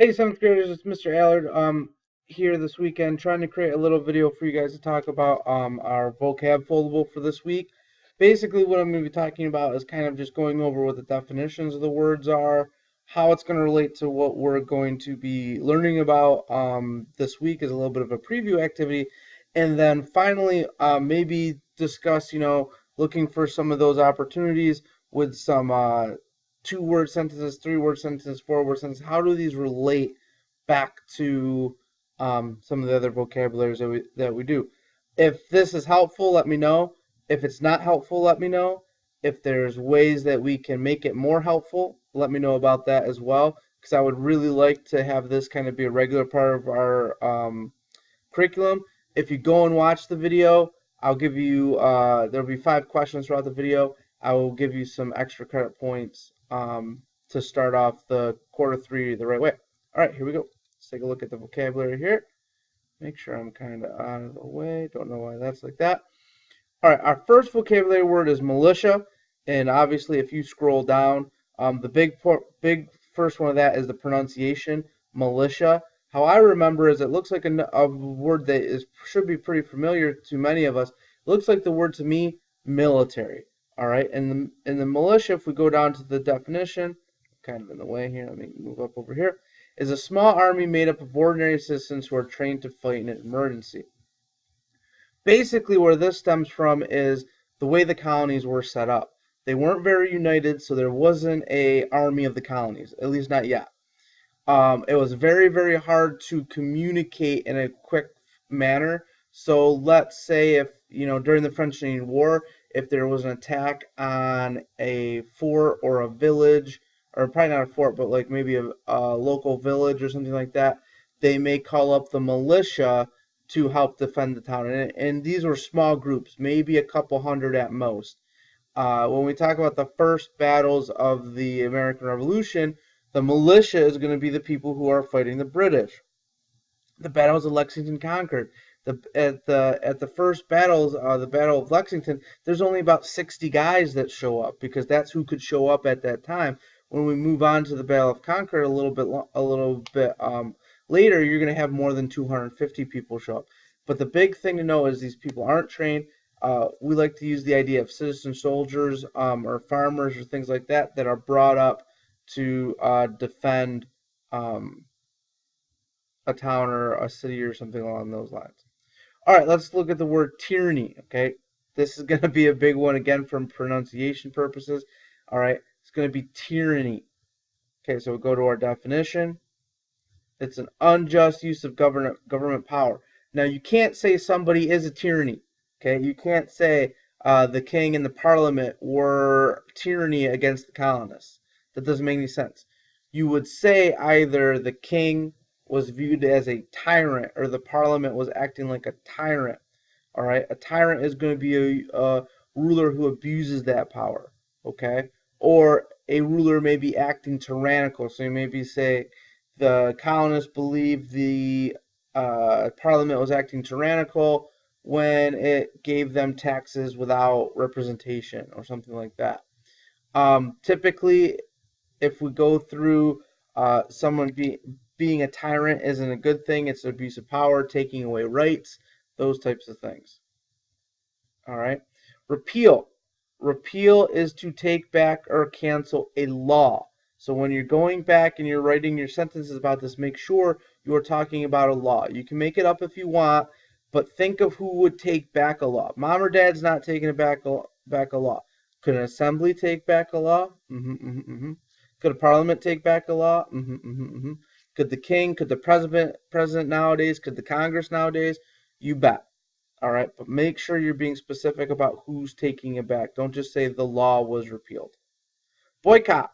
Hey, seventh graders, it's Mr. Allard. Here this weekend, trying to create a little video for you guys to talk about our vocab foldable for this week. Basically, what I'm going to be talking about is kind of just going over what the definitions of the words are, how it's going to relate to what we're going to be learning about this week is a little bit of a preview activity, and then finally maybe discuss, looking for some of those opportunities with some two-word sentences, three-word sentences, four-word sentences. How do these relate back to some of the other vocabularies that we do? If this is helpful, let me know. If it's not helpful, let me know. If there's ways that we can make it more helpful, let me know about that as well, because I would really like to have this kind of be a regular part of our curriculum. If you go and watch the video, I'll give you, there'll be 5 questions throughout the video. I will give you some extra credit points to start off the quarter 3 the right way. All right, here we go. Let's take a look at the vocabulary here. Make sure I'm kind of out of the way. Don't know why that's like that. All right, our first vocabulary word is militia, and obviously if you scroll down, the big first one of that is the pronunciation, militia. How I remember is it looks like a word that should be pretty familiar to many of us. It looks like the word to me, military. All right, and the militia, if we go down to the definition, kind of in the way here, let me move up over here, is a small army made up of ordinary citizens who are trained to fight in an emergency. Basically, where this stems from is the way the colonies were set up. They weren't very united, so there wasn't a army of the colonies, at least not yet. It was very, very hard to communicate in a quick manner. So let's say if, during the French and Indian War, if there was an attack on a fort or a village, or probably not a fort, but like maybe a local village or something like that, they may call up the militia to help defend the town. And these were small groups, maybe a couple hundred at most. When we talk about the first battles of the American Revolution, the militia is going to be the people who are fighting the British. The battles of Lexington Concord. At the first battles, the Battle of Lexington, there's only about 60 guys that show up because that's who could show up at that time. When we move on to the Battle of Concord a little bit later, you're going to have more than 250 people show up. But the big thing to know is these people aren't trained. We like to use the idea of citizen soldiers or farmers or things like that that are brought up to defend a town or a city or something along those lines. All right, let's look at the word tyranny, okay? This is going to be a big one again from pronunciation purposes. All right, it's going to be tyranny. Okay, so we go to our definition. It's an unjust use of government power. Now, you can't say somebody is a tyranny, okay? You can't say the king and the parliament were tyranny against the colonists. That doesn't make any sense. You would say either the king was viewed as a tyrant or the parliament was acting like a tyrant. All right, a tyrant is going to be a ruler who abuses that power, okay? Or a ruler may be acting tyrannical. So you maybe say the colonists believed the parliament was acting tyrannical when it gave them taxes without representation or something like that. Typically, if we go through someone being a tyrant isn't a good thing. It's an abuse of power, taking away rights, those types of things. All right. Repeal. Repeal is to take back or cancel a law. So when you're going back and you're writing your sentences about this, make sure you are talking about a law. You can make it up if you want, but think of who would take back a law. Mom or dad's not taking back a law. Could an assembly take back a law? Could a parliament take back a law? Could the king, could the president nowadays, could the Congress nowadays? You bet. All right, but make sure you're being specific about who's taking it back. Don't just say the law was repealed. Boycott.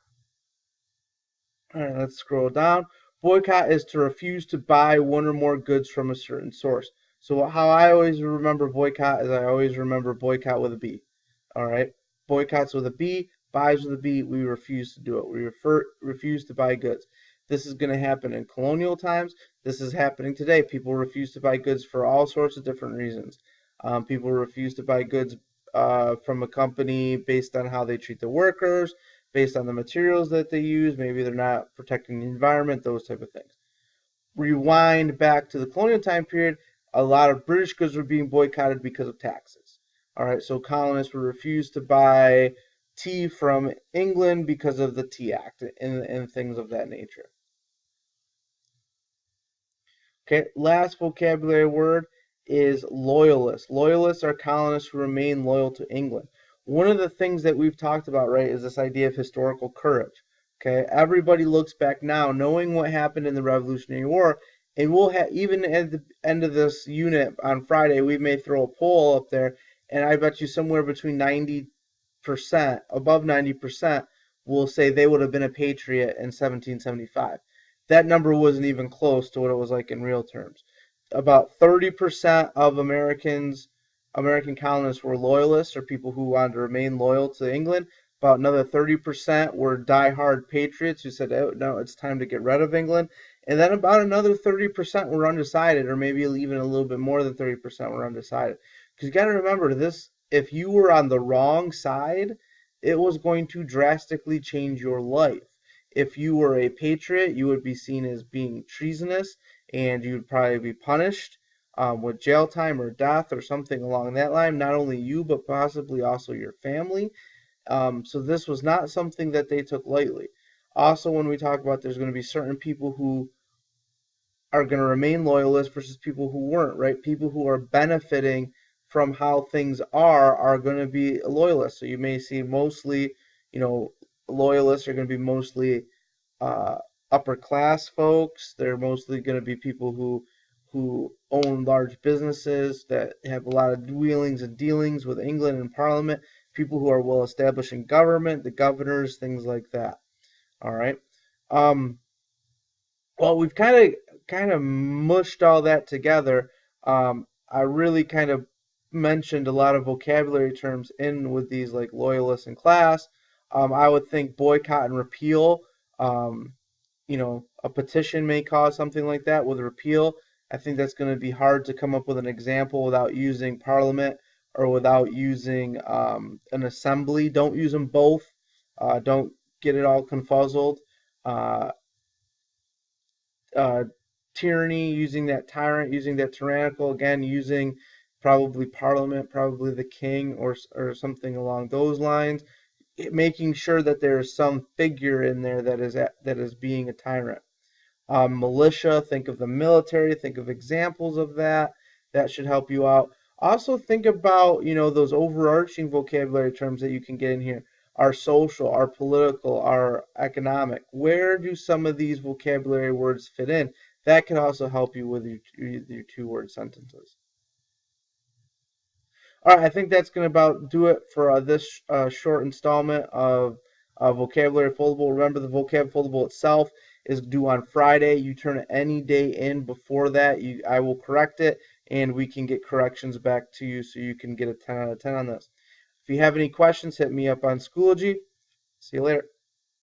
All right, let's scroll down. Boycott is to refuse to buy one or more goods from a certain source. So how I always remember boycott is I always remember boycott with a B. All right, boycotts with a B, buys with a B. We refuse to do it. We refuse to buy goods. This is going to happen in colonial times. This is happening today. People refuse to buy goods for all sorts of different reasons. People refuse to buy goods from a company based on how they treat the workers, based on the materials that they use. Maybe they're not protecting the environment, those type of things. Rewind back to the colonial time period, a lot of British goods were being boycotted because of taxes. All right, so colonists would refuse to buy tea from England because of the Tea Act and things of that nature. Okay, last vocabulary word is loyalist. Loyalists are colonists who remain loyal to England. One of the things that we've talked about, right, is this idea of historical courage. Okay, everybody looks back now, knowing what happened in the Revolutionary War, and we'll have, even at the end of this unit on Friday, we may throw a poll up there, and I bet you somewhere between 90%, above 90%, will say they would have been a patriot in 1775. That number wasn't even close to what it was like in real terms. About 30% of American colonists were loyalists, or people who wanted to remain loyal to England. About another 30% were die-hard patriots who said, oh, no, it's time to get rid of England. And then about another 30% were undecided, or maybe even a little bit more than 30% were undecided. Because you got to remember this, if you were on the wrong side, it was going to drastically change your life. If you were a patriot, you would be seen as being treasonous, and you would probably be punished with jail time or death or something along that line. Not only you, but possibly also your family. So this was not something that they took lightly. Also, when we talk about there's going to be certain people who are going to remain loyalists versus people who weren't, right? People who are benefiting from how things are going to be loyalists. So you may see mostly, loyalists are going to be mostly upper class folks. They're mostly going to be people who own large businesses that have a lot of wheelings and dealings with England and Parliament. People who are well established in government, the governors, things like that. All right. Well, we've kind of mushed all that together. I really kind of mentioned a lot of vocabulary terms in with these like loyalists and class. I would think boycott and repeal. A petition may cause something like that with repeal. I think that's going to be hard to come up with an example without using Parliament or without using an assembly. Don't use them both. Don't get it all confuzzled. Uh, uh, Tyranny, using that tyrant, using that tyrannical, again, using probably Parliament, probably the king, or something along those lines, making sure that there is some figure in there that is being a tyrant. Militia, think of the military, think of examples of that. That should help you out. Also think about, those overarching vocabulary terms that you can get in here. Our social, our political, our economic. Where do some of these vocabulary words fit in? That can also help you with your two-word sentences. All right, I think that's going to about do it for this short installment of Vocabulary Foldable. Remember, the Vocab Foldable itself is due on Friday. You turn it any day in before that. I will correct it, and we can get corrections back to you so you can get a 10 out of 10 on this. If you have any questions, hit me up on Schoology. See you later.